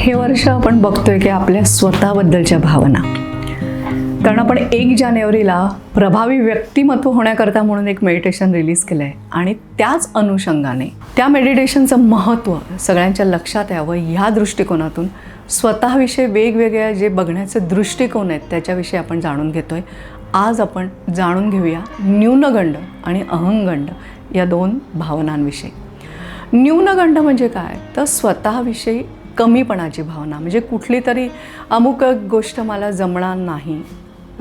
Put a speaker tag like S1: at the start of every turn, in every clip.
S1: हे वर्ष आपण बघतोय की आपल्या स्वतःबद्दलच्या भावना, कारण आपण 1 जानेवारीला प्रभावी व्यक्तिमत्व होण्याकरता म्हणून एक मेडिटेशन रिलीज केलं आहे आणि त्याच अनुषंगाने त्या मेडिटेशनचं महत्त्व सगळ्यांच्या लक्षात यावं ह्या दृष्टिकोनातून स्वतःविषयी वेगवेगळ्या जे बघण्याचे दृष्टिकोन आहेत त्याच्याविषयी आपण जाणून घेतोय. आज आपण जाणून घेऊया न्यूनगंड आणि अहंगंड या 2 भावनांविषयी. न्यूनगंड म्हणजे काय, तर स्वतःविषयी कमीपणाची भावना, म्हणजे कुठली तरी अमुक गोष्ट मला जमणार नाही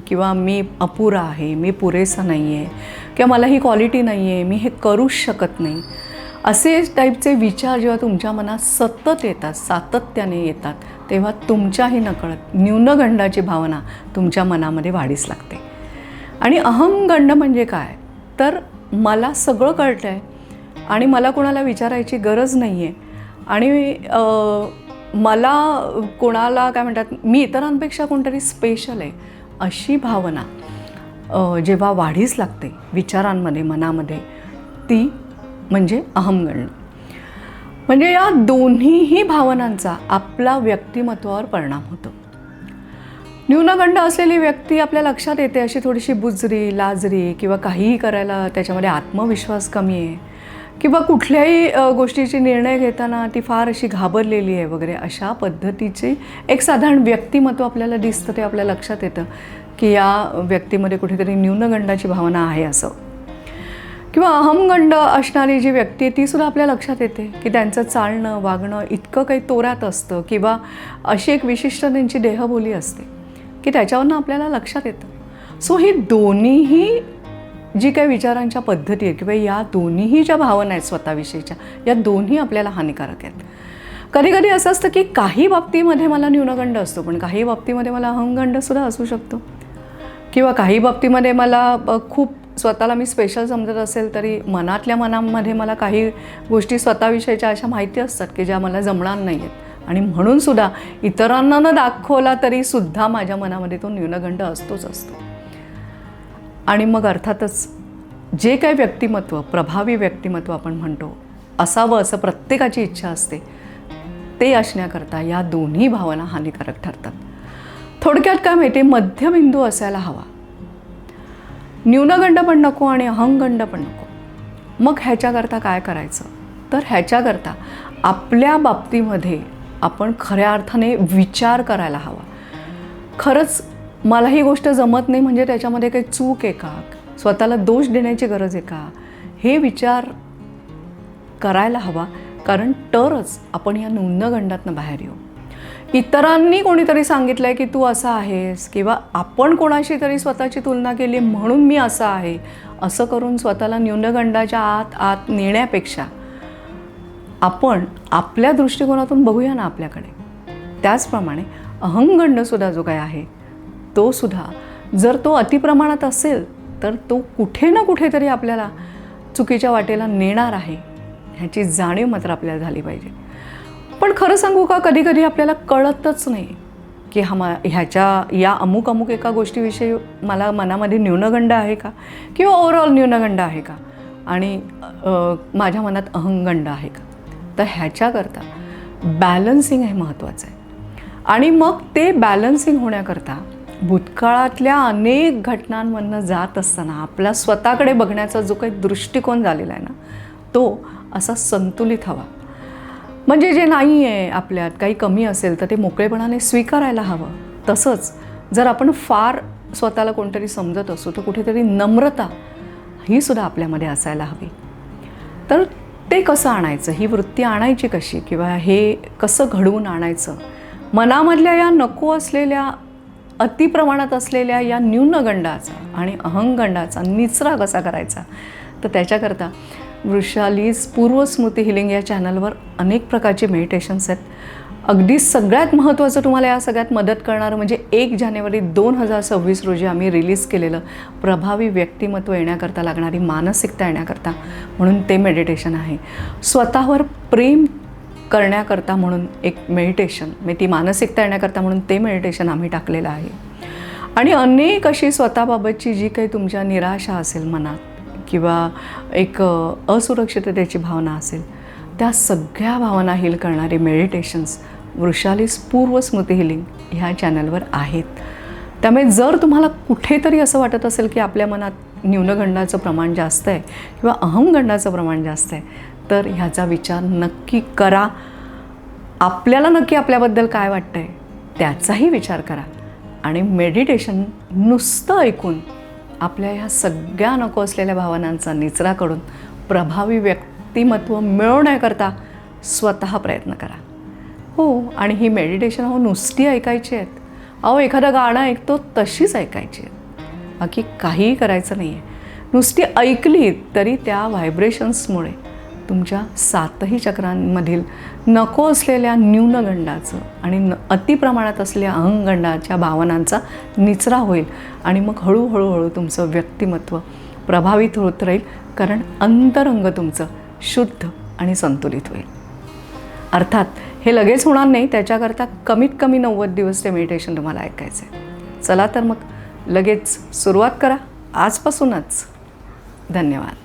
S1: किंवा मी अपुरा आहे, मी पुरेसा नाही आहे किंवा मला ही क्वालिटी नाही आहे, मी हे करूच शकत नाही, असे टाईपचे विचार जेव्हा तुमच्या मनात सतत येतात, सातत्याने येतात, तेव्हा तुमच्याही नकळत न्यूनगंडाची भावना तुमच्या मनामध्ये वाढीस लागते. आणि अहंगंड म्हणजे काय, तर मला सगळं कळतं आहे आणि मला कोणाला विचारायची गरज नाही आहे आणि मला कोणाला काय म्हणतात, मी इतरांपेक्षा कोणतरी स्पेशल आहे, अशी भावना जेव्हा वाढीस लागते विचारांमध्ये, मनामध्ये, ती म्हणजे अहंगंड. म्हणजे या दोन्हीही भावनांचा आपल्या व्यक्तिमत्वावर परिणाम होतो. न्यूनगंड असलेली व्यक्ती आपल्या लक्षात येते अशी थोडीशी बुजरी, लाजरी किंवा काहीही करायला त्याच्यामध्ये आत्मविश्वास कमी आहे किंवा कुठल्याही गोष्टीची निर्णय घेताना ती फार अशी घाबरलेली आहे वगैरे, अशा पद्धतीचे एक साधारण व्यक्तिमत्व आपल्याला दिसतं. ते आपल्या लक्षात येतं की या व्यक्तीमध्ये कुठेतरी न्यूनगंडाची भावना आहे असं. किंवा अहंगंड असणारी जी व्यक्ती आहे तीसुद्धा आपल्या लक्षात येते की त्यांचं चालणं वागणं इतकं काही तोऱ्यात असतं किंवा अशी एक विशिष्ट त्यांची देहबोली असते की त्याच्यावरनं आपल्याला लक्षात येतं. सो ही दोन्हीही जी काही विचारांच्या पद्धती आहेत किंवा या दोन्हीही ज्या भावना आहेत स्वतःविषयीच्या, या दोन्ही आपल्याला हानिकारक आहेत. कधी कधी असं असतं की काही बाबतीमध्ये मला न्यूनगंड असतो, पण काही बाबतीमध्ये मला अहंगंडसुद्धा असू शकतो. किंवा काही बाबतीमध्ये मला खूप स्वतःला मी स्पेशल समजत असेल तरी मनातल्या मनामध्ये मला काही गोष्टी स्वतःविषयीच्या अशा माहिती असतात की ज्या मला जमणार नाही आहेत आणि म्हणूनसुद्धा इतरांना न दाखवला तरीसुद्धा माझ्या मनामध्ये तो न्यूनगंड असतोच असतो. आणि मग अर्थातच जे काही व्यक्तिमत्व, प्रभावी व्यक्तिमत्व आपण म्हणतो, असावं असं प्रत्येकाची इच्छा असते, ते असण्याकरता या दोन्ही भावना हानिकारक ठरतात. थोडक्यात काय माहिती, मध्यबिंदू असायला हवा. न्यूनगंड पण नको आणि अहंगंड पण नको. मग ह्याच्याकरता काय करायचं, तर ह्याच्याकरता आपल्या बाबतीमध्ये आपण खऱ्या अर्थाने विचार करायला हवा. खरंच मला ही गोष्ट जमत नाही म्हणजे त्याच्यामध्ये काही चूक आहे का, स्वतःला दोष देण्याची गरज आहे का, हे विचार करायला हवा. कारण तरच आपण या न्यूनगंडातनं बाहेर येऊ. इतरांनी कोणीतरी सांगितलं आहे की तू असा आहेस किंवा आपण कोणाशी तरी स्वतःची तुलना केली म्हणून मी असा आहे, असं करून स्वतःला न्यूनगंडाच्या आत नेण्यापेक्षा आपण आपल्या दृष्टिकोनातून बघूया ना आपल्याकडे. त्याचप्रमाणे अहंगंडसुद्धा जो काय आहे तो सुद्धा जर तो अतिप्रमाणात असेल तर तो कुठे ना कुठेतरी आपल्याला चुकीच्या वाटेला नेणार आहे, ह्याची जाणीव मात्र आपल्याला झाली पाहिजे. पण खरं सांगू का, कधी कधी आपल्याला कळतच नाही की या अमुक एका गोष्टीविषयी मला मनामध्ये न्यूनगंड आहे का किंवा ओव्हरऑल न्यूनगंड आहे का आणि माझ्या मनात अहंगंड आहे का. तर ह्याच्याकरता बॅलन्सिंग हे महत्त्वाचं आहे. आणि मग ते बॅलन्सिंग होण्याकरता भूतकाळातल्या अनेक घटनांमधनं जात असताना आपला स्वतःकडे बघण्याचा जो काही दृष्टिकोन झालेला आहे ना, तो असा संतुलित हवा. म्हणजे जे नाही आहे आपल्यात, काही कमी असेल तर ते मोकळेपणाने स्वीकारायला हवं. तसंच जर आपण फार स्वतःला कोणतरी समजत असू तर कुठेतरी नम्रता ही सुद्धा आपल्यामध्ये असायला हवी. तर ते कसं आणायचं, ही वृत्ती आणायची कशी किंवा हे कसं घडवून आणायचं, मनामधल्या या नको असलेल्या अतिप्रमाणात असलेल्या या न्यूनगंडाचा आणि अहंगंडाचा निचरा कसा करायचा, तर त्याच्याकरता वृषालीज पूर्वस्मृती हिलिंग या चॅनलवर अनेक प्रकारचे मेडिटेशन्स आहेत. अगदी सगळ्यात महत्त्वाचं तुम्हाला या सगळ्यात मदत करणारं म्हणजे 1 जानेवारी 2026 रोजी आम्ही रिलीज केलेलं प्रभावी व्यक्तिमत्व येण्याकरता लागणारी मानसिकता येण्याकरता म्हणून ते मेडिटेशन आहे. स्वतःवर प्रेम करण्याकरता म्हणून एक मेडिटेशन, म्हणजे ती मानसिकता येण्याकरता म्हणून ते मेडिटेशन आम्ही टाकलेलं आहे. आणि अनेक अशी स्वतःबाबतची जी काही तुमच्या निराशा असेल मनात किंवा एक असुरक्षिततेची भावना असेल, त्या सगळ्या भावना हील करणारे मेडिटेशन्स वृषालीस पूर्व स्मृती हिलिंग ह्या चॅनलवर आहेत. त्यामुळे जर तुम्हाला कुठेतरी असं वाटत असेल की आपल्या मनात न्यूनगंडाचं प्रमाण जास्त आहे किंवा अहंगंडाचं प्रमाण जास्त आहे, तर ह्याचा विचार नक्की करा. आपल्याला नक्की आपल्याबद्दल काय वाटतं आहे त्याचाही विचार करा. आणि मेडिटेशन नुसतं ऐकून आपल्या ह्या सगळ्या नको असलेल्या भावनांचा निचरा करून प्रभावी व्यक्तिमत्व मिळवण्याकरता स्वतः प्रयत्न करा. हो, आणि ही मेडिटेशन नुसती ऐकायची आहेत. एखादं गाणं ऐकतो तशीच ऐकायची आहेत, बाकी काहीही करायचं नाही आहे. नुसती ऐकली तरी त्या व्हायब्रेशन्समुळे तुमच्या 7ही चक्रांमधील नको असलेल्या न्यूनगंडाचं आणि अतिप्रमाणात असलेल्या अहंगंडाच्या भावनांचा निचरा होईल. आणि मग हळूहळू तुमचं व्यक्तिमत्व प्रभावित होत राहील, कारण अंतरंग तुमचं शुद्ध आणि संतुलित होईल. अर्थात हे लगेच होणार नाही, त्याच्याकरता कमीत कमी 90 दिवस ते मेडिटेशन तुम्हाला ऐकायचं आहे. चला तर मग लगेच सुरुवात करा आजपासूनच. धन्यवाद.